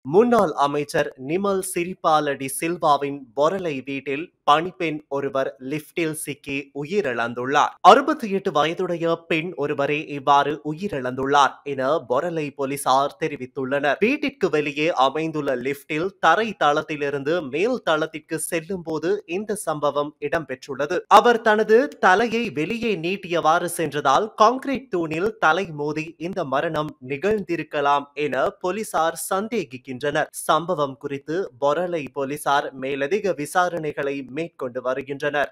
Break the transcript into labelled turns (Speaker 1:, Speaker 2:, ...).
Speaker 1: முன்னாள் அமைச்சர் நிமல் சிறிபால சில்வாவின் பொரலை வீட்டில் பணிப்பெண் ஒருவர் லிப்டில் சிக்கி உயிரிழந்துள்ளார். 68 வயதுடைய பெண் ஒருவரே இவ்வாறு உயிரிழந்துள்ளார் என பொரலை போலீசார் தெரிவித்துள்ளனர். வீட்டிற்கு வெளியே அமைந்துள்ள லிப்டில் தரை தளத்திலிருந்து மேல் தளத்திற்கு செல்லும் போது இந்த சம்பவம் இடம்பெற்றுள்ளது. அவர் தனது தலையை வெளியே நீட்டியவாறு சென்றதால் கான்கிரீட் தூணில் தலை மோதி இந்த மரணம் நிகழ்ந்திருக்கலாம் என போலீசார் சந்தேகிக்கின்றனர். சம்பவம் குறித்து பொரலை போலீசார் மேலதிக விசாரணைகளை மேற்கொண்டு வருகின்றனர்.